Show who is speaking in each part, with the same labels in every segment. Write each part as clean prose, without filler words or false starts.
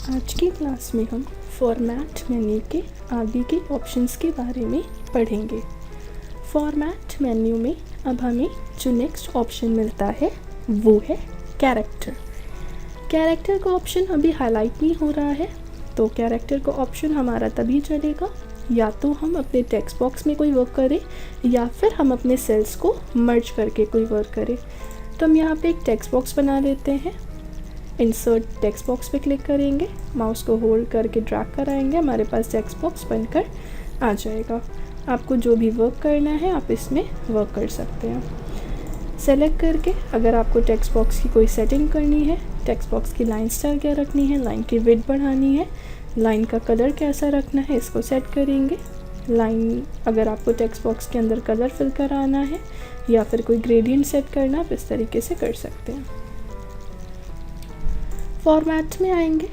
Speaker 1: आज की क्लास में हम फॉर्मेट मेन्यू के आगे के ऑप्शंस के बारे में पढ़ेंगे। फॉर्मेट मेन्यू में अब हमें जो नेक्स्ट ऑप्शन मिलता है वो है कैरेक्टर। कैरेक्टर का ऑप्शन अभी हाईलाइट नहीं हो रहा है, तो कैरेक्टर का ऑप्शन हमारा तभी चलेगा या तो हम अपने टेक्स्ट बॉक्स में कोई वर्क करें या फिर हम अपने सेल्स को मर्ज करके कोई वर्क करें। तो हम यहाँ पे एक टेक्स्ट बॉक्स बना लेते हैं। इंसर्ट टेक्स्ट बॉक्स पे क्लिक करेंगे, माउस को होल्ड करके ड्रैग कराएंगे, हमारे पास टेक्स्ट बॉक्स बनकर आ जाएगा। आपको जो भी वर्क करना है आप इसमें वर्क कर सकते हैं। सेलेक्ट करके अगर आपको टेक्स्ट बॉक्स की कोई सेटिंग करनी है, टेक्स्ट बॉक्स की लाइन स्टाइल क्या रखनी है, लाइन की विड्थ बढ़ानी है, लाइन का कलर कैसा रखना है, इसको सेट करेंगे। लाइन अगर आपको टेक्स्ट बॉक्स के अंदर कलर फिल कराना है या फिर कोई ग्रेडियंट सेट करना, आप इस तरीके से कर सकते हैं। फॉर्मेट में आएंगे,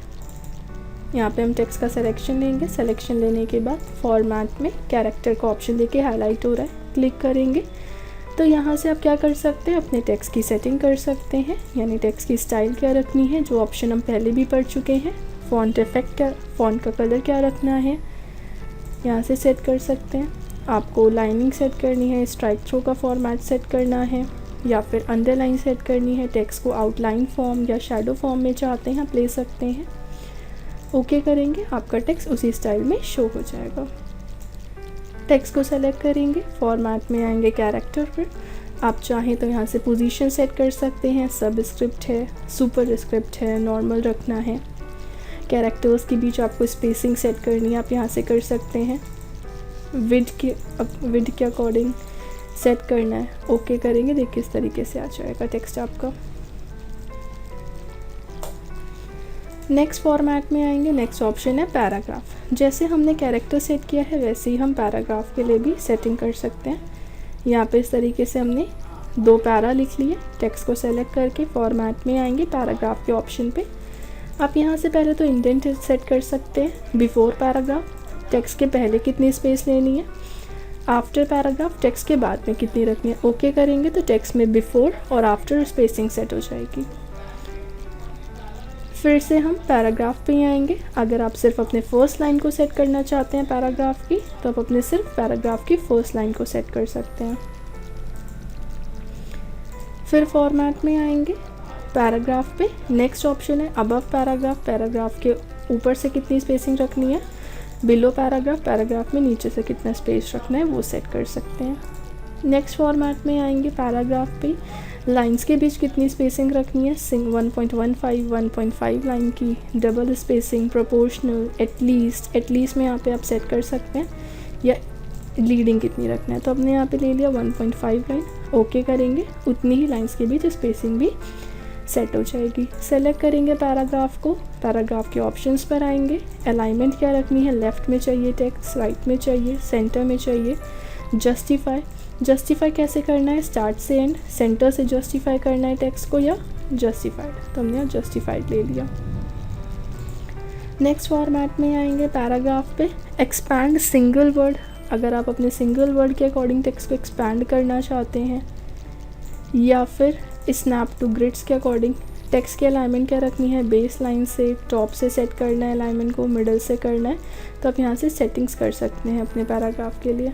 Speaker 1: यहाँ पे हम टेक्स्ट का सिलेक्शन लेंगे। सिलेक्शन लेने के बाद फॉर्मेट में कैरेक्टर का ऑप्शन देखिए हाईलाइट हो रहा है, क्लिक करेंगे तो यहाँ से आप क्या कर सकते हैं, अपने टेक्स्ट की सेटिंग कर सकते हैं, यानी टेक्स्ट की स्टाइल क्या रखनी है, जो ऑप्शन हम पहले भी पढ़ चुके हैं। फॉन्ट इफेक्ट क्या, फॉन्ट का कलर क्या रखना है, यहाँ से सेट कर सकते हैं। आपको लाइनिंग सेट करनी है, स्ट्राइक थ्रू का फॉर्मेट सेट करना है या फिर अंडरलाइन सेट करनी है, टेक्स्ट को आउटलाइन फॉर्म या शैडो फॉर्म में चाहते हैं आप ले सकते हैं। ओके करेंगे, आपका टेक्स्ट उसी स्टाइल में शो हो जाएगा। टेक्स्ट को सेलेक्ट करेंगे, फॉर्मेट में आएंगे कैरेक्टर पर। आप चाहें तो यहाँ से पोजीशन सेट कर सकते हैं, सबस्क्रिप्ट है, सुपर स्क्रिप्ट है, नॉर्मल रखना है। कैरेक्टर्स के बीच आपको स्पेसिंग सेट करनी है, आप यहाँ से कर सकते हैं। विड्थ के अकॉर्डिंग सेट करना है, ओके करेंगे, देखिए इस तरीके से आ जाएगा टेक्स्ट आपका। नेक्स्ट फॉर्मेट में आएंगे, नेक्स्ट ऑप्शन है पैराग्राफ। जैसे हमने कैरेक्टर सेट किया है वैसे ही हम पैराग्राफ के लिए भी सेटिंग कर सकते हैं। यहाँ पे इस तरीके से हमने 2 पैरा लिख लिए। टेक्स्ट को सेलेक्ट करके फॉर्मेट में आएंगे, पैराग्राफ के ऑप्शन पे आप यहाँ से पहले तो इंडेंट सेट कर सकते हैं। बिफोर पैराग्राफ टेक्स्ट के पहले कितनी स्पेस लेनी है, आफ्टर पैराग्राफ टेक्स्ट के बाद में कितनी रखनी है। ओके करेंगे तो टेक्स्ट में बिफोर और आफ्टर स्पेसिंग सेट हो जाएगी। फिर से हम पैराग्राफ पे ही आएंगे। अगर आप सिर्फ अपने फर्स्ट लाइन को सेट करना चाहते हैं पैराग्राफ की, तो आप अपने सिर्फ पैराग्राफ की फर्स्ट लाइन को सेट कर सकते हैं। फिर फॉर्मेट में आएंगे, पैराग्राफ पे नेक्स्ट ऑप्शन है अबव पैराग्राफ। पैराग्राफ के ऊपर से कितनी स्पेसिंग रखनी है, बिलो पैराग्राफ, पैराग्राफ में नीचे से कितना स्पेस रखना है वो सेट कर सकते हैं। नेक्स्ट फॉर्मेट में आएंगे, पैराग्राफ पे लाइंस के बीच कितनी स्पेसिंग रखनी है, 1.15 1.5 लाइन की, डबल स्पेसिंग, प्रोपोर्शनल, एटलीस्ट में यहाँ पे आप सेट कर सकते हैं, या लीडिंग कितनी रखना है। तो हमने यहाँ पे ले लिया 1.5 लाइन। ओके करेंगे, उतनी ही लाइंस के बीच स्पेसिंग भी सेट हो जाएगी। सेलेक्ट करेंगे पैराग्राफ को, पैराग्राफ के ऑप्शंस पर आएंगे। अलाइनमेंट क्या रखनी है, लेफ़्ट में चाहिए टेक्स्ट, राइट में चाहिए, सेंटर में चाहिए। जस्टिफाई कैसे करना है, स्टार्ट से एंड, सेंटर से जस्टिफाई करना है टेक्स्ट को या जस्टिफाइड, तो हमने यहाँ जस्टिफाइड ले लिया। नेक्स्ट फॉर्मेट में आएंगे, पैराग्राफ पे एक्सपैंड सिंगल वर्ड। अगर आप अपने सिंगल वर्ड के अकॉर्डिंग टेक्स्ट को एक्सपैंड करना चाहते हैं या फिर स्नैप टू ग्रिड्स के अकॉर्डिंग टेक्स्ट की अलाइनमेंट क्या रखनी है, बेस लाइन से टॉप से सेट करना है, अलाइनमेंट को मिडल से करना है, तो आप यहाँ से सेटिंग्स कर सकते हैं अपने पैराग्राफ के लिए।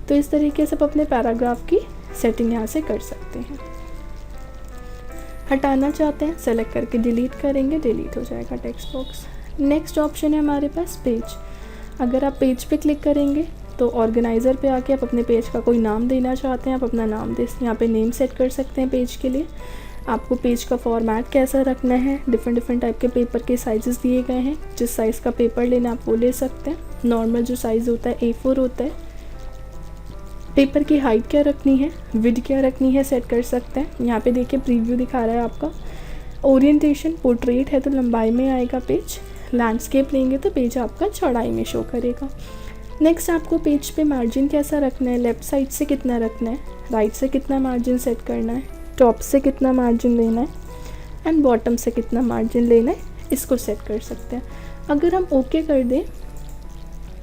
Speaker 1: तो इस तरीके से आप अपने पैराग्राफ की सेटिंग यहाँ से कर सकते हैं। हटाना चाहते हैं, सेलेक्ट करके डिलीट करेंगे, डिलीट हो जाएगा टेक्स्ट बॉक्स। नेक्स्ट ऑप्शन है हमारे पास पेज। अगर आप पेज पे क्लिक करेंगे तो ऑर्गेनाइज़र पे आके आप अपने पेज का कोई नाम देना चाहते हैं, आप अपना नाम दे यहाँ पे नेम सेट कर सकते हैं पेज के लिए। आपको पेज का फॉर्मेट कैसा रखना है, डिफरेंट टाइप के पेपर के साइजेस दिए गए हैं, जिस साइज़ का पेपर लेना आप वो ले सकते हैं। नॉर्मल जो साइज़ होता है A4 होता है। पेपर की हाइट क्या रखनी है, विड्थ क्या रखनी है, सेट कर सकते हैं। यहाँ पे देखिए प्रीव्यू दिखा रहा है आपका। ओरिएंटेशन पोर्ट्रेट है तो लंबाई में आएगा पेज, लैंडस्केप लेंगे तो पेज आपका चौड़ाई में शो करेगा। नेक्स्ट आपको पेज पे मार्जिन कैसा रखना है, लेफ़्ट साइड से कितना रखना है, राइट से कितना मार्जिन सेट करना है, टॉप से कितना मार्जिन लेना है एंड बॉटम से कितना मार्जिन लेना है, इसको सेट कर सकते हैं। अगर हम ओके कर दें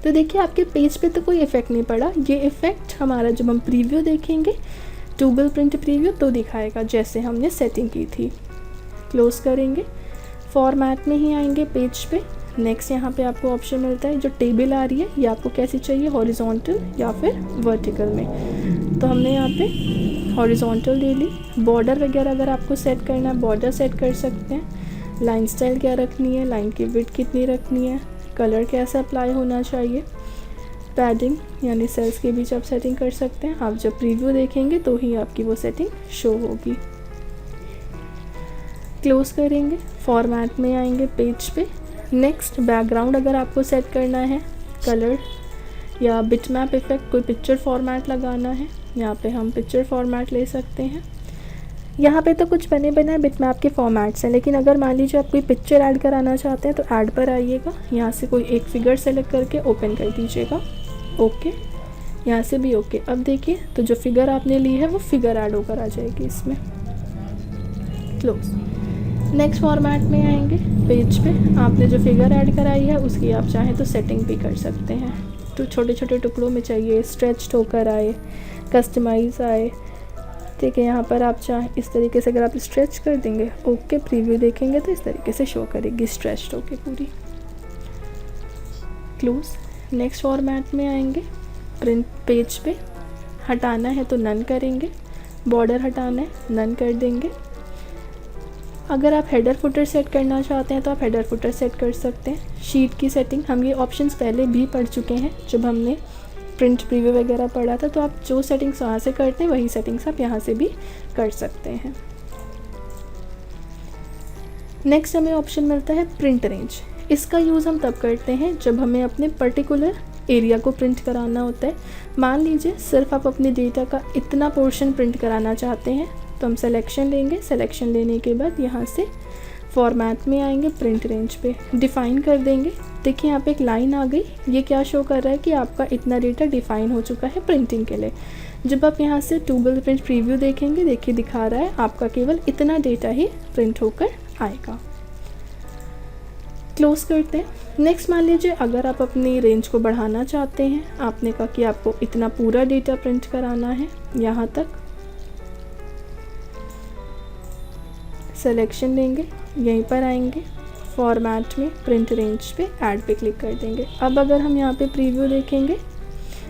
Speaker 1: तो देखिए आपके पेज पे तो कोई इफ़ेक्ट नहीं पड़ा। ये इफ़ेक्ट हमारा जब हम प्रीव्यू देखेंगे, टूबल प्रिंट प्रीव्यू, तो दिखाएगा जैसे हमने सेटिंग की थी। क्लोज़ करेंगे, फॉर्मेट में ही आएंगे पेज पे। नेक्स्ट यहाँ पे आपको ऑप्शन मिलता है जो टेबल आ रही है ये आपको कैसी चाहिए, हॉरिजॉन्टल या फिर वर्टिकल में। तो हमने यहाँ पे हॉरिजॉन्टल ले ली। बॉर्डर वगैरह अगर आपको सेट करना है बॉर्डर सेट कर सकते हैं। लाइन स्टाइल क्या रखनी है, लाइन की विड्थ कितनी रखनी है, कलर कैसा अप्लाई होना चाहिए, पैडिंग यानी सेल्स के बीच आप सेटिंग कर सकते हैं। आप जब प्रीव्यू देखेंगे तो ही आपकी वो सेटिंग शो होगी। क्लोज करेंगे, फॉर्मेट में आएंगे पेज पे। नेक्स्ट बैकग्राउंड अगर आपको सेट करना है, कलर या बिटमैप इफेक्ट, कोई पिक्चर फॉर्मेट लगाना है, यहाँ पे हम पिक्चर फॉर्मेट ले सकते हैं। यहाँ पे तो कुछ बने बनाए बिटमैप के फॉर्मेट्स हैं, लेकिन अगर मान लीजिए आप कोई पिक्चर ऐड कराना चाहते हैं तो ऐड पर आइएगा, यहाँ से कोई एक फिगर सेलेक्ट करके ओपन कर दीजिएगा। ओके, यहाँ से भी ओके। अब देखिए तो जो फिगर आपने ली है वो फिगर ऐड होकर आ जाएगी इसमें। क्लोज। नेक्स्ट फॉर्मेट में आएंगे पेज पे। आपने जो फिगर ऐड कराई है उसकी आप चाहें तो सेटिंग भी कर सकते हैं। तो छोटे छोटे टुकड़ों में चाहिए, स्ट्रेच्ड होकर आए, कस्टमाइज आए, ठीक है। यहाँ पर आप चाहें इस तरीके से अगर आप स्ट्रेच कर देंगे, ओके, प्रीव्यू देखेंगे तो इस तरीके से शो करेगी स्ट्रेच्ड होके पूरी। क्लोज। नेक्स्ट फॉर्मेट में आएंगे प्रिंट पेज पे। हटाना है तो नन करेंगे, बॉर्डर हटाना है नन कर देंगे। अगर आप हेडर फुटर सेट करना चाहते हैं तो आप हेडर फुटर सेट कर सकते हैं। शीट की सेटिंग हम ये ऑप्शंस पहले भी पढ़ चुके हैं जब हमने प्रिंट प्रीव्यू वगैरह पढ़ा था, तो आप जो सेटिंग्स वहाँ से करते हैं वही सेटिंग्स आप यहाँ से भी कर सकते हैं। नेक्स्ट हमें ऑप्शन मिलता है प्रिंट रेंज। इसका यूज़ हम तब करते हैं जब हमें अपने पर्टिकुलर एरिया को प्रिंट कराना होता है। मान लीजिए सिर्फ आप अपने डेटा का इतना पोर्शन प्रिंट कराना चाहते हैं तो हम सिलेक्शन लेंगे। सिलेक्शन लेने के बाद यहाँ से फॉर्मेट में आएंगे, प्रिंट रेंज पे डिफ़ाइन कर देंगे। देखिए यहाँ पे एक लाइन आ गई, ये क्या शो कर रहा है कि आपका इतना डेटा डिफ़ाइन हो चुका है प्रिंटिंग के लिए। जब आप यहाँ से टूगल प्रिंट प्रीव्यू देखेंगे, देखिए दिखा रहा है आपका केवल इतना डेटा ही प्रिंट होकर आएगा। क्लोज करते हैं। नेक्स्ट मान लीजिए अगर आप अपनी रेंज को बढ़ाना चाहते हैं, आपने कहा कि आपको इतना पूरा डेटा प्रिंट कराना है यहाँ तक, सिलेक्शन लेंगे, यहीं पर आएंगे फॉर्मेट में, प्रिंट रेंज पे ऐड पे क्लिक कर देंगे। अब अगर हम यहाँ पे प्रीव्यू देखेंगे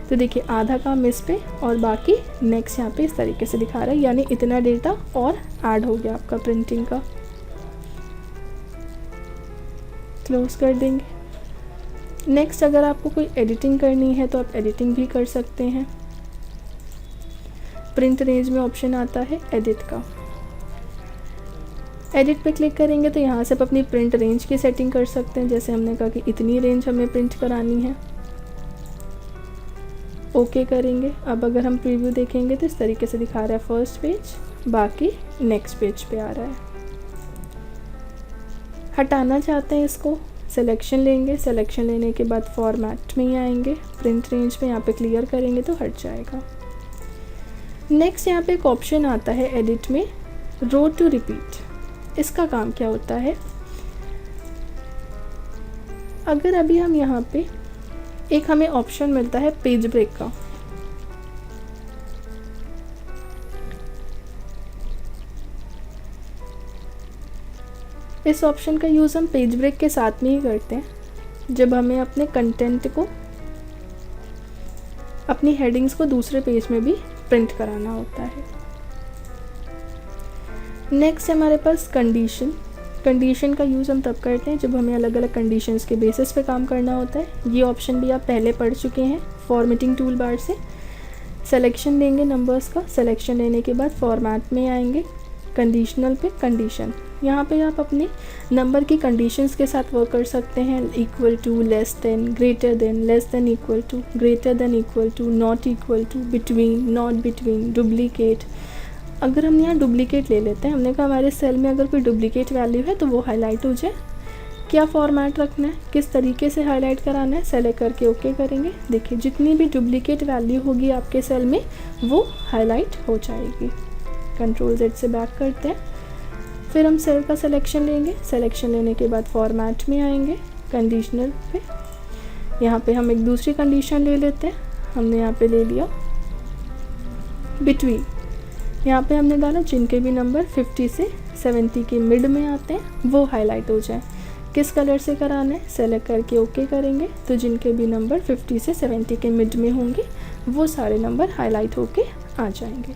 Speaker 1: तो देखिए आधा काम इस पे और बाकी नेक्स्ट यहाँ पे इस तरीके से दिखा रहा है, यानी इतना डेटा और ऐड हो गया आपका प्रिंटिंग का। क्लोज कर देंगे। नेक्स्ट अगर आपको कोई एडिटिंग करनी है तो आप एडिटिंग भी कर सकते हैं। प्रिंट रेंज में ऑप्शन आता है एडिट का, एडिट पे क्लिक करेंगे तो यहाँ से आप अपनी प्रिंट रेंज की सेटिंग कर सकते हैं। जैसे हमने कहा कि इतनी रेंज हमें प्रिंट करानी है, ओके करेंगे। अब अगर हम प्रीव्यू देखेंगे तो इस तरीके से दिखा रहा है फर्स्ट पेज, बाकी नेक्स्ट पेज पे आ रहा है। हटाना चाहते हैं इसको, सिलेक्शन लेंगे, सिलेक्शन लेने के बाद फॉर्मेट में ही आएंगे, प्रिंट रेंज में यहाँ पे क्लियर करेंगे तो हट जाएगा। नेक्स्ट यहाँ पे एक ऑप्शन आता है एडिट में, रो टू रिपीट। इसका काम क्या होता है, अगर अभी हम यहाँ पे एक हमें ऑप्शन मिलता है पेज ब्रेक का, इस ऑप्शन का यूज़ हम पेज ब्रेक के साथ में ही करते हैं जब हमें अपने कंटेंट को, अपनी हेडिंग्स को दूसरे पेज में भी प्रिंट कराना होता है। नेक्स्ट हमारे पास कंडीशन। कंडीशन का यूज़ हम तब करते हैं जब हमें अलग अलग कंडीशंस के बेसिस पे काम करना होता है। ये ऑप्शन भी आप पहले पढ़ चुके हैं फॉर्मेटिंग टूल बार से। सिलेक्शन लेंगे नंबर्स का, सिलेक्शन लेने के बाद फॉर्मेट में आएंगे, कंडीशनल पे कंडीशन। यहाँ पे आप अपने नंबर की कंडीशंस के साथ वर्क कर सकते हैं। Equal to, less than, greater than, less than equal to, greater than equal to, not equal to, between, not between, duplicate. अगर हम यहाँ डुप्लीकेट ले लेते हैं, हमने कहा हमारे सेल में अगर कोई डुप्लीकेट वैल्यू है तो वो हाईलाइट हो जाए। क्या फॉर्मेट रखना है, किस तरीके से हाईलाइट कराना है, सेलेक्ट करके ओके करेंगे। देखिए जितनी भी डुप्लीकेट वैल्यू होगी आपके सेल में वो हाईलाइट हो जाएगी। कंट्रोल Z से बैक करते हैं, फिर हम सेल का सिलेक्शन लेंगे। सिलेक्शन लेने के बाद फॉर्मेट में आएंगे, कंडीशनल पे। यहाँ पे हम एक दूसरी कंडीशन ले लेते हैं। हमने यहाँ पे ले लिया बिटवीन, यहाँ पे हमने डाला जिनके भी नंबर 50 से 70 के मिड में आते हैं वो हाईलाइट हो जाए। किस कलर से कराना है, सेलेक्ट करके ओके करेंगे तो जिनके भी नंबर 50 से 70 के मिड में होंगे वो सारे नंबर हाईलाइट होके आ जाएंगे।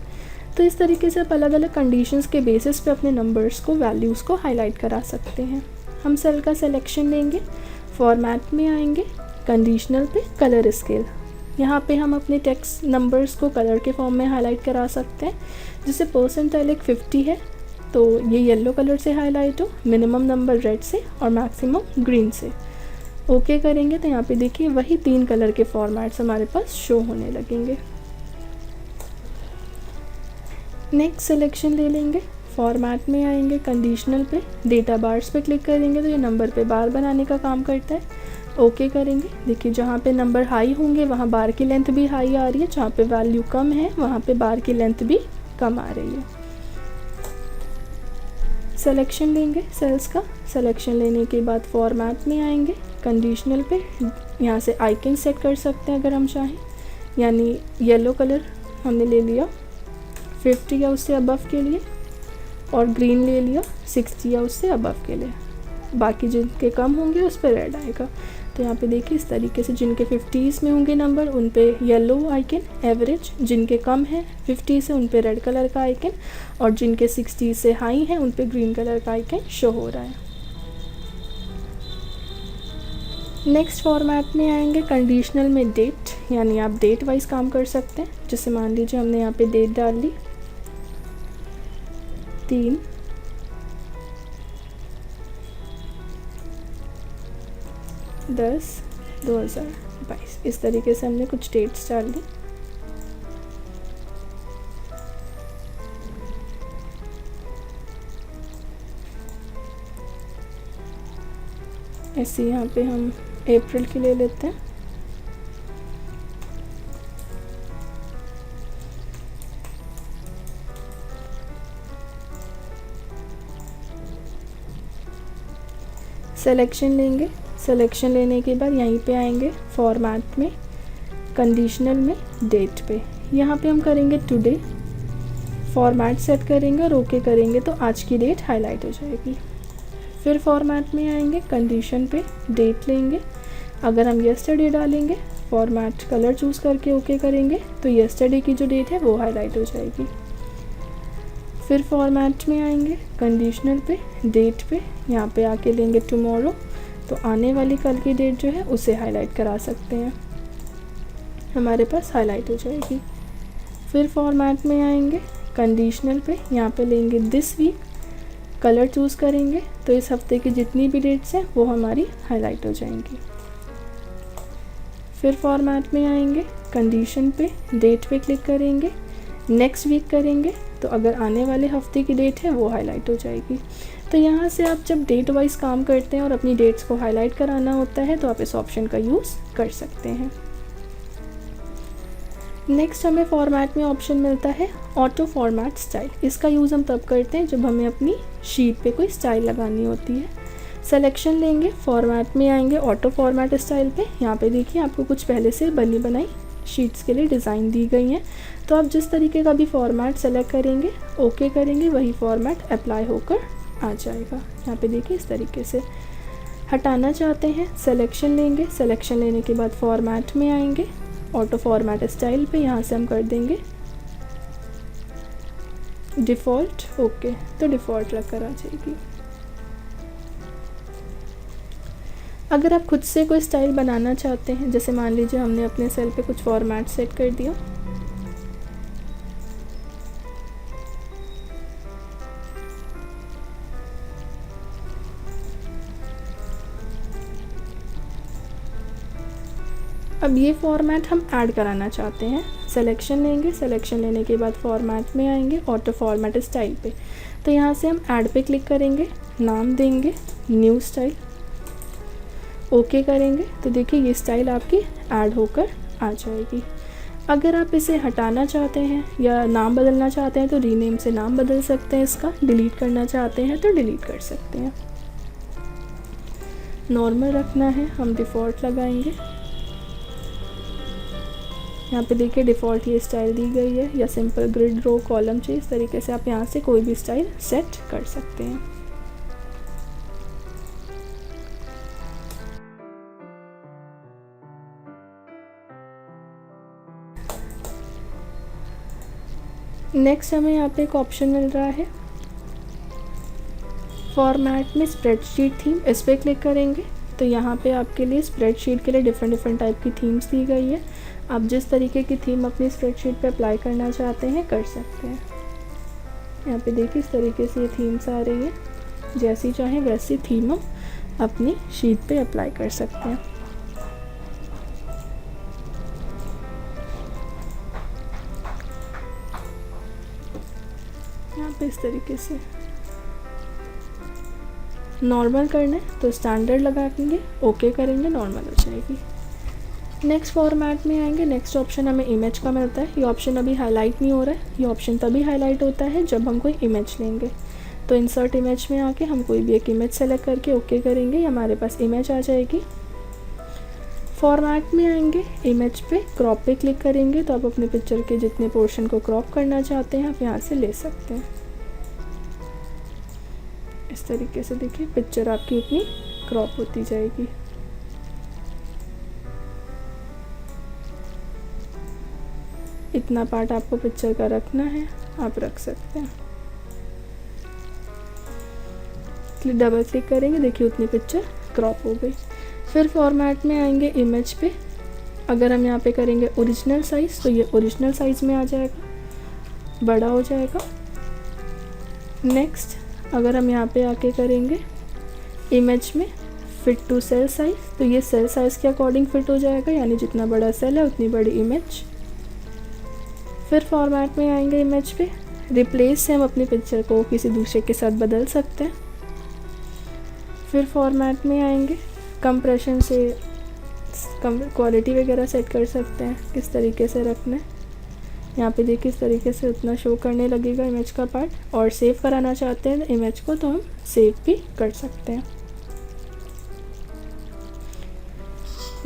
Speaker 1: तो इस तरीके से आप अलग अलग कंडीशंस के बेसिस पे अपने नंबर्स को, वैल्यूज़ को हाईलाइट करा सकते हैं। हम सेल का सिलेक्शन लेंगे, फॉर्मेट में आएंगे, कंडीशनल पे कलर स्केल। यहाँ पे हम अपने टेक्स्ट नंबर्स को कलर के फॉर्म में हाईलाइट करा सकते हैं। जैसे परसेंटाइल एक 50 है तो ये येलो कलर से हाईलाइट हो, मिनिमम नंबर रेड से और मैक्सिमम ग्रीन से। ओके करेंगे तो यहाँ पे देखिए वही 3 कलर के फॉर्मेट्स हमारे पास शो होने लगेंगे। नेक्स्ट सिलेक्शन ले लेंगे, फॉर्मेट में आएंगे, कंडीशनल पे डेटा बार्स पे क्लिक करेंगे तो ये नंबर पे बार बनाने का काम करता है। ओके करेंगे, देखिए जहाँ पे नंबर हाई होंगे वहाँ बार की लेंथ भी हाई आ रही है, जहाँ पे वैल्यू कम है वहाँ पे बार की लेंथ भी कम आ रही है। सिलेक्शन लेंगे सेल्स का, सिलेक्शन लेने के बाद फॉर्मेट में आएंगे, कंडीशनल पे यहाँ से आइकन सेट कर सकते हैं अगर हम चाहें, यानी येलो कलर हमने ले लिया 50 या उससे अबव के लिए और ग्रीन ले लिया 60 या उससे अबव के लिए, बाकी जिनके कम होंगे उस पर रेड आएगा। तो यहाँ पे देखिए इस तरीके से जिनके 50s में होंगे नंबर उन पे येलो आइकन, एवरेज जिनके कम है 50 से उन पे रेड कलर का आइकन और जिनके 60 से हाई हैं उन पे ग्रीन कलर का आइकन शो हो रहा है। नेक्स्ट फॉर्मेट में आएंगे, कंडीशनल में डेट, यानी आप डेट वाइज काम कर सकते हैं। जैसे मान लीजिए हमने यहाँ पे डेट डाल ली 3/10/2022, इस तरीके से हमने कुछ डेट्स डाल दी। ऐसे यहाँ पे हम अप्रैल की ले लेते हैं। सिलेक्शन लेंगे, सिलेक्शन लेने के बाद यहीं पे आएंगे फॉर्मेट में, कंडीशनल में डेट पे, यहाँ पे हम करेंगे टुडे, फॉर्मेट सेट करेंगे और ओके करेंगे तो आज की डेट हाईलाइट हो जाएगी। फिर फॉर्मेट में आएंगे, कंडीशन पे डेट लेंगे, अगर हम यस्टरडे डालेंगे फॉर्मेट कलर चूज़ करके ओके करेंगे तो यस्टरडे की जो डेट है वो हाईलाइट हो जाएगी। फिर फॉर्मेट में आएंगे, कंडीशनल पे डेट पे, यहाँ पे आके लेंगे टुमारो तो आने वाली कल की डेट जो है उसे हाईलाइट करा सकते हैं, हमारे पास हाईलाइट हो जाएगी। फिर फॉर्मेट में आएंगे, कंडीशनल पे, यहाँ पे लेंगे दिस वीक, कलर चूज़ करेंगे तो इस हफ्ते की जितनी भी डेट्स हैं वो हमारी हाईलाइट हो जाएंगी। फिर फॉर्मेट में आएंगे, कंडीशन पे डेट पे क्लिक करेंगे, नेक्स्ट वीक करेंगे तो अगर आने वाले हफ्ते की डेट है वो हाईलाइट हो जाएगी। तो यहाँ से आप जब डेट वाइज काम करते हैं और अपनी डेट्स को हाईलाइट कराना होता है तो आप इस ऑप्शन का यूज़ कर सकते हैं। नेक्स्ट हमें फॉर्मेट में ऑप्शन मिलता है ऑटो फॉर्मेट स्टाइल। इसका यूज़ हम तब करते हैं जब हमें अपनी शीट पे कोई स्टाइल लगानी होती है। सिलेक्शन लेंगे, फॉर्मेट में आएंगे, ऑटो फॉर्मेट स्टाइल पे, यहाँ पे देखिए आपको कुछ पहले से बनी बनाई शीट्स के लिए डिज़ाइन दी गई हैं, तो आप जिस तरीके का भी फॉर्मेट सेलेक्ट करेंगे ओके करेंगे वही फॉर्मेट अप्लाई होकर आ जाएगा। यहाँ पे देखिए इस तरीके से। हटाना चाहते हैं, सिलेक्शन लेंगे, सिलेक्शन लेने के बाद फॉर्मेट में आएंगे, ऑटो फॉर्मेट स्टाइल पे, यहाँ से हम कर देंगे डिफ़ॉल्ट, ओके तो डिफ़ॉल्ट रख कर आ जाएगी। अगर आप खुद से कोई स्टाइल बनाना चाहते हैं, जैसे मान लीजिए हमने अपने सेल पे कुछ फॉर्मेट सेट कर दिया, अब ये फॉर्मेट हम ऐड कराना चाहते हैं। सिलेक्शन लेंगे, सिलेक्शन लेने के बाद फॉर्मेट में आएंगे, ऑटो फॉर्मेट स्टाइल पे, तो यहाँ से हम ऐड पे क्लिक करेंगे, नाम देंगे न्यू स्टाइल, ओके करेंगे तो देखिए ये स्टाइल आपकी ऐड होकर आ जाएगी। अगर आप इसे हटाना चाहते हैं या नाम बदलना चाहते हैं तो रीनेम से नाम बदल सकते हैं इसका, डिलीट करना चाहते हैं तो डिलीट कर सकते हैं। नॉर्मल रखना है, हम डिफ़ॉल्ट लगाएंगे। यहाँ पे देखिए डिफ़ॉल्ट ये स्टाइल दी गई है, या सिंपल ग्रिड रो कॉलम चाहिए, इस तरीके से आप यहाँ से कोई भी स्टाइल सेट कर सकते हैं। नेक्स्ट हमें यहाँ पे एक ऑप्शन मिल रहा है फॉर्मेट में स्प्रेडशीट थीम, इस पर क्लिक करेंगे तो यहाँ पे आपके लिए स्प्रेडशीट के लिए डिफरेंट टाइप की थीम्स दी गई है। आप जिस तरीके की थीम अपनी स्प्रेडशीट पे अप्लाई करना चाहते हैं कर सकते हैं। यहाँ पे देखिए इस तरीके से ये थीम्स आ रही है, जैसी चाहें वैसी थीम हम अपनी शीट पे अप्लाई कर सकते हैं। यहाँ पे इस तरीके से नॉर्मल करना है तो स्टैंडर्ड लगाएंगे, ओके करेंगे, नॉर्मल हो जाएगी। नेक्स्ट फॉर्मेट में आएंगे, नेक्स्ट ऑप्शन हमें इमेज का मिलता है। ये ऑप्शन अभी हाईलाइट नहीं हो रहा है, ये ऑप्शन तभी हाईलाइट होता है जब हम कोई इमेज लेंगे। तो इंसर्ट इमेज में आके हम कोई भी एक इमेज सेलेक्ट करके ओके करेंगे, हमारे पास इमेज आ जाएगी। फॉर्मेट में आएंगे, इमेज पे क्रॉप पे क्लिक करेंगे तो आप अपने पिक्चर के जितने पोर्शन को क्रॉप करना चाहते हैं आप यहाँ से ले सकते हैं। इस तरीके से देखिए पिक्चर आपकी उतनी क्रॉप होती जाएगी। इतना पार्ट आपको पिक्चर का रखना है, आप रख सकते हैं। डबल क्लिक करेंगे, देखिए उतनी पिक्चर क्रॉप हो गई। फिर फॉर्मेट में आएंगे, इमेज पे अगर हम यहाँ पे करेंगे ओरिजिनल साइज़ तो ये ओरिजिनल साइज़ में आ जाएगा, बड़ा हो जाएगा। नेक्स्ट अगर हम यहाँ पे आके करेंगे इमेज में फिट टू सेल साइज़ तो ये सेल साइज़ के अकॉर्डिंग फिट हो जाएगा, यानी जितना बड़ा सेल है उतनी बड़ी इमेज। फिर फॉर्मेट में आएंगे, इमेज पे रिप्लेस से हम अपनी पिक्चर को किसी दूसरे के साथ बदल सकते हैं। फिर फॉर्मेट में आएंगे, कंप्रेशन से क्वालिटी वगैरह सेट कर सकते हैं, किस तरीके से रखना है। यहाँ पे देखिए इस तरीके से उतना शो करने लगेगा इमेज का पार्ट, और सेव कराना चाहते हैं इमेज को तो हम सेव भी कर सकते हैं।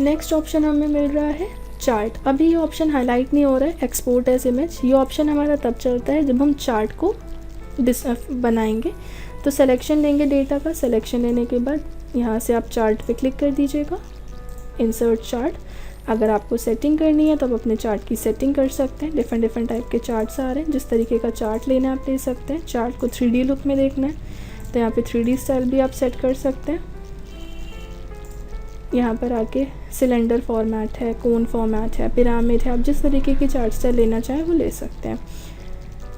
Speaker 1: नेक्स्ट ऑप्शन हमें मिल रहा है चार्ट। अभी ये ऑप्शन हाईलाइट नहीं हो रहा है, एक्सपोर्ट एज इमेज। ये ऑप्शन हमारा तब चलता है जब हम चार्ट को बनाएंगे। तो सिलेक्शन लेंगे डेटा का, सिलेक्शन लेने के बाद यहाँ से आप चार्ट पे क्लिक कर दीजिएगा, इंसर्ट चार्ट। अगर आपको सेटिंग करनी है तो आप अपने चार्ट की सेटिंग कर सकते हैं। डिफरेंट टाइप के चार्ट्स आ रहे हैं, जिस तरीके का चार्ट लेना है आप ले सकते हैं। चार्ट को 3D लुक में देखना है तो यहाँ पे 3D स्टाइल भी आप सेट कर सकते हैं। यहाँ पर आके सिलेंडर फॉर्मेट है, कोन फॉर्मेट है, पिरामिड है, आप जिस तरीके की चार्ट स्टाइल लेना चाहें वो ले सकते हैं।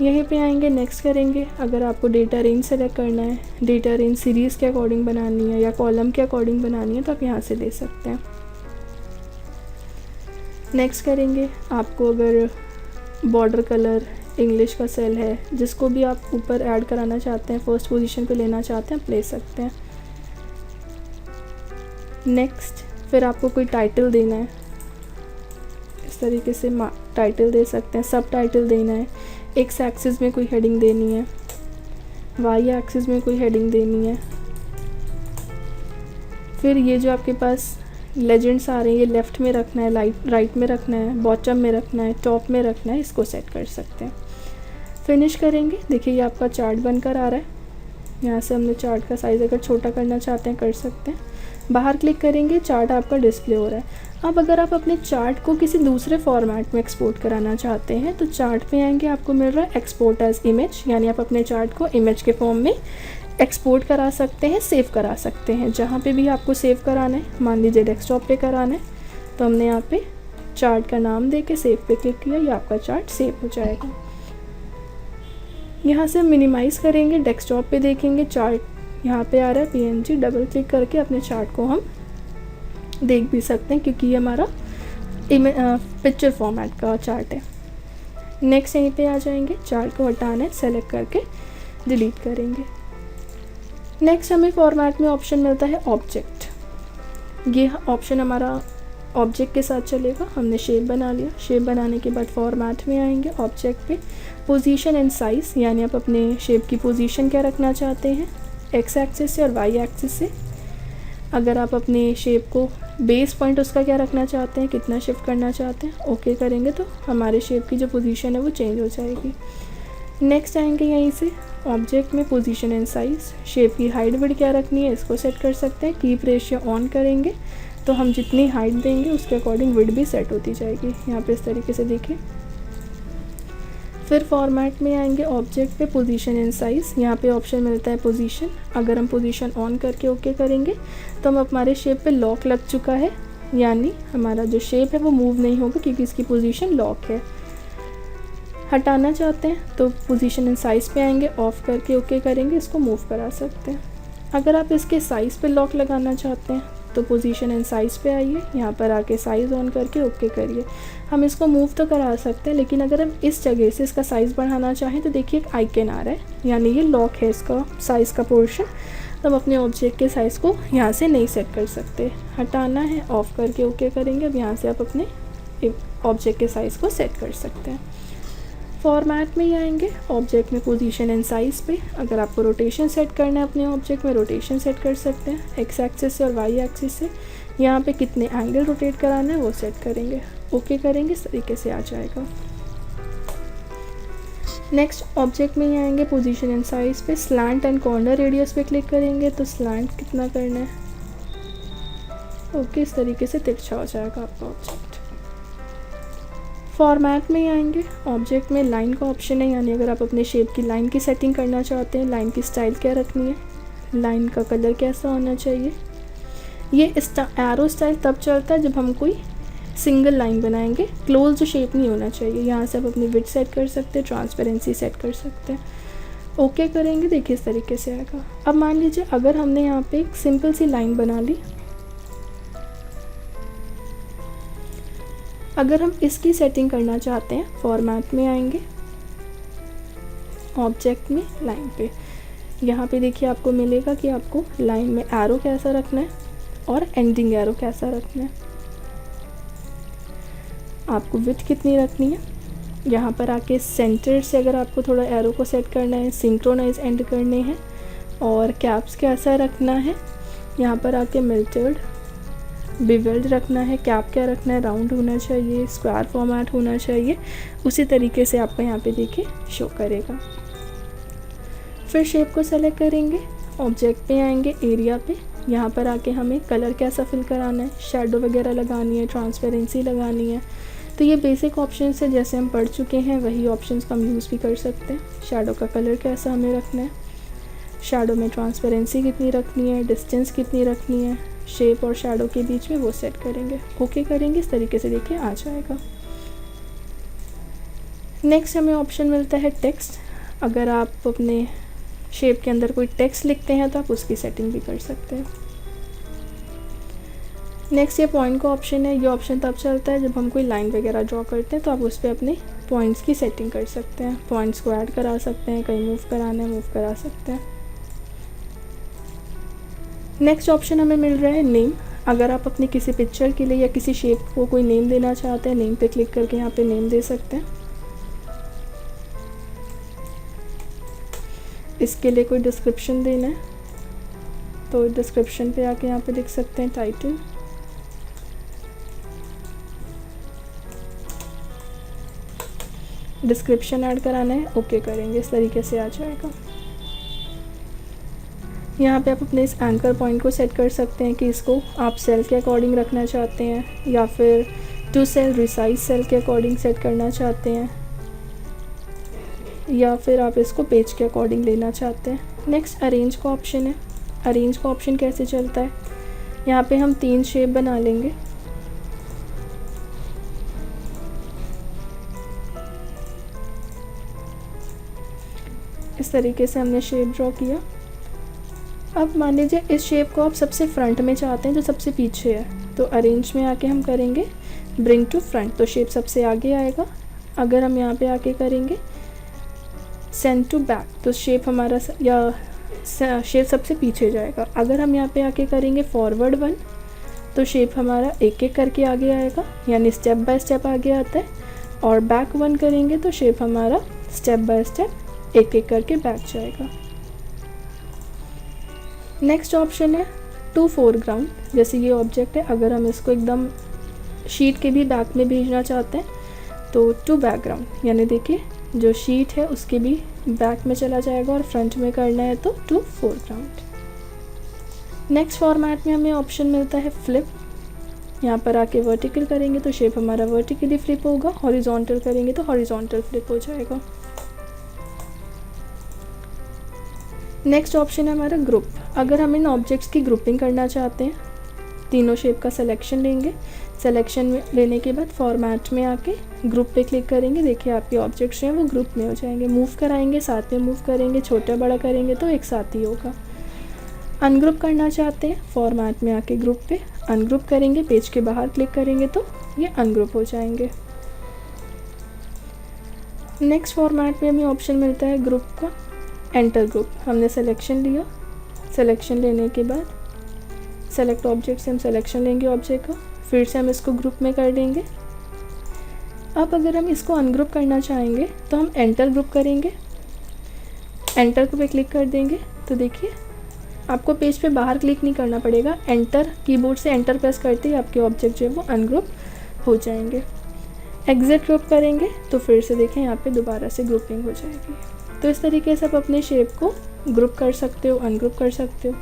Speaker 1: यहीं पे आएंगे, नेक्स्ट करेंगे। अगर आपको डेटा रेंज सेलेक्ट करना है, डेटा रेंज सीरीज़ के अकॉर्डिंग बनानी है या कॉलम के अकॉर्डिंग बनानी है तो आप यहाँ से ले सकते हैं। नेक्स्ट करेंगे, आपको अगर बॉर्डर कलर इंग्लिश का सेल है, जिसको भी आप ऊपर ऐड कराना चाहते हैं, फर्स्ट पोजीशन पे लेना चाहते हैं, आप ले सकते हैं। नेक्स्ट फिर आपको कोई टाइटल देना है, इस तरीके से टाइटल दे सकते हैं, सब टाइटल देना है, एक्स एक्सिस में कोई हेडिंग देनी है, वाई एक्सिस में कोई हेडिंग देनी है। फिर ये जो आपके पास लेजेंड्स आ रहे हैं, ये लेफ़्ट में रखना है, राइट में रखना है, बॉटम में रखना है, टॉप में रखना है, इसको सेट कर सकते हैं। फिनिश करेंगे, देखिए ये आपका चार्ट बनकर आ रहा है। यहाँ से हमने चार्ट का साइज़ अगर छोटा करना चाहते हैं कर सकते हैं। बाहर क्लिक करेंगे, चार्ट आपका डिस्प्ले हो रहा है। अब अगर आप अपने चार्ट को किसी दूसरे फॉर्मेट में एक्सपोर्ट कराना चाहते हैं तो चार्ट पे आएंगे, आपको मिल रहा है एक्सपोर्ट एज इमेज, यानी आप अपने चार्ट को इमेज के फॉर्म में एक्सपोर्ट करा सकते हैं, सेव करा सकते हैं। जहाँ पे भी आपको सेव कराना है, मान लीजिए डेस्कटॉप पे कराना है तो हमने यहाँ पे चार्ट का नाम दे के सेव पे क्लिक किया, ये आपका चार्ट सेव हो जाएगा। यहाँ से मिनिमाइज़ करेंगे, डेस्कटॉप पे देखेंगे चार्ट यहाँ पे आ रहा है PNG, डबल क्लिक करके अपने चार्ट को हम देख भी सकते हैं क्योंकि ये हमारा पिक्चर फॉर्मेट का चार्ट है। नेक्स्ट यहीं पे आ जाएंगे, चार्ट को हटाना है, सेलेक्ट करके डिलीट करेंगे। नेक्स्ट हमें फॉर्मेट में ऑप्शन मिलता है ऑब्जेक्ट। ये ऑप्शन हमारा ऑब्जेक्ट के साथ चलेगा। हमने शेप बना लिया, शेप बनाने के बाद फॉर्मेट में आएंगे, ऑब्जेक्ट पे पोजीशन एंड साइज़, यानी आप अपने शेप की पोजीशन क्या रखना चाहते हैं, एक्स एक्सिस से और वाई एक्सिस से। अगर आप अपने शेप को बेस पॉइंट उसका क्या रखना चाहते हैं, कितना शिफ्ट करना चाहते हैं, ओके करेंगे तो हमारे शेप की जो पोजीशन है वो चेंज हो जाएगी। नेक्स्ट आएंगे यहीं से ऑब्जेक्ट में पोजीशन एंड साइज़, शेप की हाइट विड्थ क्या रखनी है इसको सेट कर सकते हैं। कीप रेशियो ऑन करेंगे तो हम जितनी हाइट देंगे उसके अकॉर्डिंग विड्थ भी सेट होती जाएगी। यहाँ पे इस तरीके से देखिए। फिर फॉर्मेट में आएंगे ऑब्जेक्ट पे पोजीशन एंड साइज़, यहाँ पे ऑप्शन मिलता है पोजीशन। अगर हम पोजीशन ऑन करके ओके करेंगे तो हम हमारे शेप पे लॉक लग चुका है, यानी हमारा जो शेप है वो मूव नहीं होगा क्योंकि इसकी पोजीशन लॉक है। हटाना चाहते हैं तो पोजीशन एंड साइज़ पे आएंगे, ऑफ करके ओके करेंगे, इसको मूव करा सकते हैं। अगर आप इसके साइज़ पे लॉक लगाना चाहते हैं तो पोजीशन एंड साइज़ पे आइए, यहाँ पर आके साइज़ ऑन करके ओके करिए। हम इसको मूव तो करा सकते हैं, लेकिन अगर हम इस जगह से इसका साइज़ बढ़ाना चाहें तो देखिए एक आइकन आ रहा है, यानी ये लॉक है इसका साइज़ का पोर्शन। तो हम अपने ऑब्जेक्ट के साइज़ को यहाँ से नहीं सेट कर सकते। हटाना है, ऑफ करके ओके करेंगे। अब यहाँ से आप अपने ऑब्जेक्ट के साइज़ को सेट कर सकते हैं। फॉर्मेट में ही आएंगे ऑब्जेक्ट में पोजीशन एंड साइज़ पे। अगर आपको रोटेशन सेट करना है अपने ऑब्जेक्ट में, रोटेशन सेट कर सकते हैं एक्स एक्सिस से और वाई एक्सिस से। यहाँ पे कितने एंगल रोटेट कराना है वो सेट करेंगे, ओके करेंगे, इस तरीके से आ जाएगा। नेक्स्ट ऑब्जेक्ट में ही आएंगे पोजीशन एंड साइज़ पे, स्लैंट एंड कॉर्नर रेडियस पे क्लिक करेंगे तो स्लैंट कितना करना है, ओके, इस तरीके से तिरछा हो जाएगा आपका ऑब्जेक्ट। फॉर्मेट में ही आएंगे ऑब्जेक्ट में लाइन का ऑप्शन है, यानी अगर आप अपने शेप की लाइन की सेटिंग करना चाहते हैं, लाइन की स्टाइल क्या रखनी है, लाइन का कलर कैसा होना चाहिए। ये एरो स्टाइल तब चलता है जब हम कोई सिंगल लाइन बनाएंगे, क्लोज्ड शेप नहीं होना चाहिए। यहाँ से आप अपनी विड्थ सेट कर सकते हैं, ट्रांसपेरेंसी सेट कर सकते हैं, ओके करेंगे, देखिए इस तरीके से आएगा। अब मान लीजिए अगर हमने यहाँ पे एक सिंपल सी लाइन बना ली, अगर हम इसकी सेटिंग करना चाहते हैं फॉर्मेट में आएंगे ऑब्जेक्ट में लाइन पे, यहाँ पे देखिए आपको मिलेगा कि आपको लाइन में एरो कैसा रखना है और एंडिंग एरो कैसा रखना है, आपको विड्थ कितनी रखनी है। यहाँ पर आके सेंटर से अगर आपको थोड़ा एरो को सेट करना है, सिंक्रोनाइज एंड करने हैं, और कैप्स कैसा रखना है, यहाँ पर आके मिल्टेड बिवेल्ड रखना है, कैप क्या रखना है, राउंड होना चाहिए, स्क्वायर फॉर्मेट होना चाहिए, उसी तरीके से आपको यहाँ पे देखिए शो करेगा। फिर शेप को सेलेक्ट करेंगे, ऑब्जेक्ट पे आएंगे, एरिया पे, यहाँ पर आके हमें कलर कैसा फिल कराना है, शेडो वगैरह लगानी है, ट्रांसपेरेंसी लगानी है। तो ये बेसिक ऑप्शंस है, जैसे हम पढ़ चुके हैं वही ऑप्शंस का हम यूज़ भी कर सकते हैं। शेडो का कलर कैसा हमें रखना है, शेडो में ट्रांसपेरेंसी कितनी रखनी है, डिस्टेंस कितनी रखनी है, शेप और शेडो के बीच में वो सेट करेंगे, ओके करेंगे, इस तरीके से देखिए आ जाएगा। नेक्स्ट हमें ऑप्शन मिलता है टेक्स्ट। अगर आप अपने शेप के अंदर कोई टेक्स्ट लिखते हैं तो आप उसकी सेटिंग भी कर सकते हैं। नेक्स्ट ये पॉइंट का ऑप्शन है, ये ऑप्शन तब चलता है जब हम कोई लाइन वगैरह ड्रॉ करते हैं तो आप उस पर अपने पॉइंट्स की सेटिंग कर सकते हैं, पॉइंट्स को ऐड करा सकते हैं, कहीं मूव कराना है मूव करा सकते हैं। नेक्स्ट ऑप्शन हमें मिल रहा है नेम। अगर आप अपनी किसी पिक्चर के लिए या किसी शेप को कोई नेम देना चाहते हैं, नेम पे क्लिक करके यहाँ पे नेम दे सकते हैं। इसके लिए कोई डिस्क्रिप्शन देना है तो डिस्क्रिप्शन पे आके यहाँ पे लिख सकते हैं टाइटल, डिस्क्रिप्शन ऐड कराना है, ओके करेंगे, इस तरीके से आ जाएगा। यहाँ पे आप अपने इस एंकर पॉइंट को सेट कर सकते हैं कि इसको आप सेल के अकॉर्डिंग रखना चाहते हैं या फिर टू सेल रिसाइज सेल के अकॉर्डिंग सेट करना चाहते हैं, या फिर आप इसको पेज के अकॉर्डिंग लेना चाहते हैं। नेक्स्ट अरेंज का ऑप्शन है। अरेंज का ऑप्शन कैसे चलता है, यहाँ पे हम 3 शेप बना लेंगे। इस तरीके से हमने शेप ड्रॉ किया। अब मान लीजिए इस शेप को आप सबसे फ्रंट में चाहते हैं जो सबसे पीछे है, तो अरेंज में आके हम करेंगे ब्रिंग टू फ्रंट, तो शेप सबसे आगे आएगा। अगर हम यहाँ पे आके करेंगे सेंड टू बैक, तो शेप हमारा शेप सबसे पीछे जाएगा। अगर हम यहाँ पे आके करेंगे फॉरवर्ड 1, तो शेप हमारा एक एक करके आगे आएगा, यानी स्टेप बाय स्टेप आगे आता है। और बैक 1 करेंगे तो शेप हमारा स्टेप बाय स्टेप एक एक करके बैक जाएगा। नेक्स्ट ऑप्शन है टू फोरग्राउंड, जैसे ये ऑब्जेक्ट है, अगर हम इसको एकदम शीट के भी बैक में भेजना चाहते हैं तो टू बैकग्राउंड, यानी देखिए जो शीट है उसके भी बैक में चला जाएगा और फ्रंट में करना है तो टू फोरग्राउंड। नेक्स्ट फॉर्मेट में हमें ऑप्शन मिलता है फ्लिप। यहाँ पर आके वर्टिकल करेंगे तो शेप हमारा वर्टिकली फ्लिप होगा, हॉरिजॉन्टल करेंगे तो हॉरिजॉन्टल फ्लिप हो जाएगा। नेक्स्ट ऑप्शन है हमारा ग्रुप। अगर हम इन ऑब्जेक्ट्स की ग्रुपिंग करना चाहते हैं, तीनों शेप का सिलेक्शन लेंगे, सिलेक्शन लेने के बाद फॉर्मेट में आके ग्रुप पे क्लिक करेंगे, देखिए आपके ऑब्जेक्ट्स हैं वो ग्रुप में हो जाएंगे। मूव कराएंगे, साथ में मूव करेंगे, छोटा बड़ा करेंगे तो एक साथ ही होगा। अनग्रुप करना चाहते हैं, फॉर्मेट में आके ग्रुप पे अनग्रुप करेंगे, पेज के बाहर क्लिक करेंगे तो ये अनग्रुप हो जाएंगे। नेक्स्ट फॉर्मेट में हमें ऑप्शन मिलता है ग्रुप का एंटर ग्रुप। हमने सिलेक्शन लिया, सिलेक्शन लेने के बाद सेलेक्ट ऑब्जेक्ट से हम सिलेक्शन लेंगे ऑब्जेक्ट का, फिर से हम इसको ग्रुप में कर देंगे। अब अगर हम इसको अनग्रुप करना चाहेंगे तो हम एंटर ग्रुप करेंगे, एंटर पे क्लिक कर देंगे तो देखिए आपको पेज पे बाहर क्लिक नहीं करना पड़ेगा, एंटर कीबोर्ड से एंटर प्रेस करते ही आपके ऑब्जेक्ट जो है वो अनग्रुप हो जाएंगे। एग्जिट ग्रुप करेंगे तो फिर से देखें यहाँ पे दोबारा से ग्रुपिंग हो जाएगी। तो इस तरीके से आप अपने शेप को ग्रुप कर सकते हो, अनग्रुप कर सकते हो।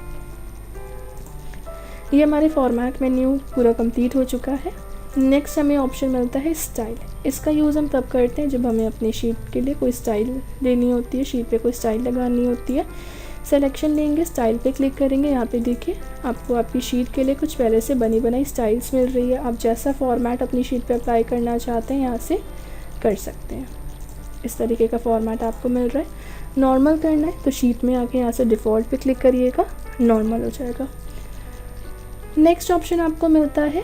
Speaker 1: ये हमारे फॉर्मेट मेन्यू पूरा कंप्लीट हो चुका है। नेक्स्ट हमें ऑप्शन मिलता है स्टाइल। इसका यूज़ हम तब करते हैं जब हमें अपनी शीट के लिए कोई स्टाइल लेनी होती है, शीट पे कोई स्टाइल लगानी होती है। सिलेक्शन लेंगे, स्टाइल पे क्लिक करेंगे, यहाँ पे देखिए आपको आपकी शीट के लिए कुछ पहले से बनी बनाई स्टाइल्स मिल रही है। आप जैसा फॉर्मेट अपनी शीट पे अप्लाई करना चाहते हैं यहाँ से कर सकते हैं। इस तरीके का फॉर्मेट आपको मिल रहा है। नॉर्मल करना है तो शीट में आके यहाँ से डिफ़ॉल्ट पे क्लिक करिएगा, नॉर्मल हो जाएगा। नेक्स्ट ऑप्शन आपको मिलता है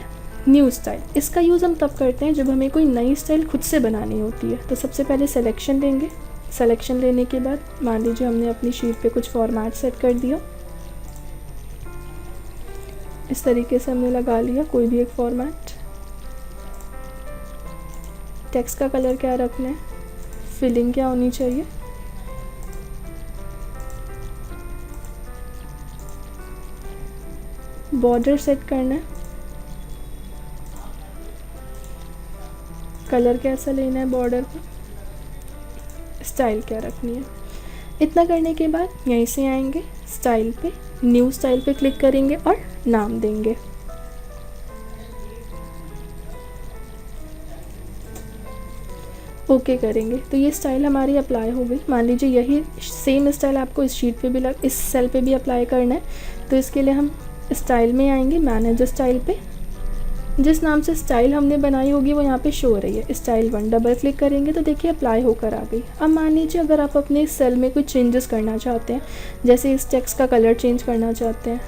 Speaker 1: न्यू स्टाइल। इसका यूज़ हम तब करते हैं जब हमें कोई नई स्टाइल खुद से बनानी होती है। तो सबसे पहले सिलेक्शन लेंगे, सिलेक्शन लेने के बाद मान लीजिए हमने अपनी शीट पे कुछ फॉर्मेट सेट कर दिया, इस तरीके से हमने लगा लिया कोई भी एक फॉर्मेट। टेक्स्ट का कलर क्या रखना है, फिलिंग क्या होनी चाहिए, बॉर्डर सेट करना है, कलर कैसा लेना है बॉर्डर का, स्टाइल क्या रखनी है। इतना करने के बाद यहीं से आएंगे स्टाइल पे, न्यू स्टाइल पे क्लिक करेंगे और नाम देंगे। ओके करेंगे तो ये स्टाइल हमारी अप्लाई हो गई। मान लीजिए यही सेम स्टाइल आपको इस शीट पे भी इस सेल पे भी अप्लाई करना है, तो इसके लिए हम स्टाइल में आएंगे, मैनेज स्टाइल पे, जिस नाम से स्टाइल हमने बनाई होगी वो यहाँ पे शो हो रही है, स्टाइल 1। डबल क्लिक करेंगे तो देखिए अप्लाई होकर आ गई। अब मान लीजिए अगर आप अपने इस सेल में कोई चेंजेस करना चाहते हैं, जैसे इस टेक्स्ट का कलर चेंज करना चाहते हैं,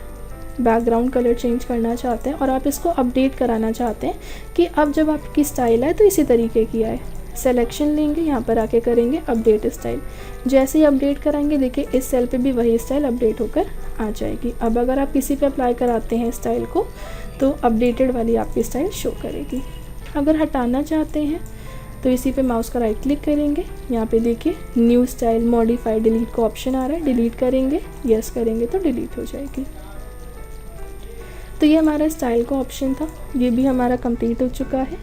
Speaker 1: बैकग्राउंड कलर चेंज करना चाहते हैं और आप इसको अपडेट कराना चाहते हैं कि अब जब आपकी स्टाइल है तो इसी तरीके की आए, सिलेक्शन लेंगे, यहाँ पर आके करेंगे अपडेट स्टाइल। जैसे ही अपडेट कराएंगे देखिए इस सेल पे भी वही स्टाइल अपडेट होकर आ जाएगी। अब अगर आप किसी पे अप्लाई कराते हैं स्टाइल को तो अपडेटेड वाली आपकी स्टाइल शो करेगी। अगर हटाना चाहते हैं तो इसी पे माउस का राइट क्लिक करेंगे, यहाँ पे देखिए न्यू स्टाइल मॉडिफाई डिलीट का ऑप्शन आ रहा है, डिलीट करेंगे, यस करेंगे तो डिलीट हो जाएगी। तो ये हमारा स्टाइल का ऑप्शन था, ये भी हमारा कंप्लीट हो चुका है।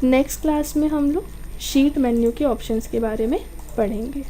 Speaker 1: नेक्स्ट क्लास में हम लोग शीट मेन्यू के ऑप्शंस के बारे में पढ़ेंगे।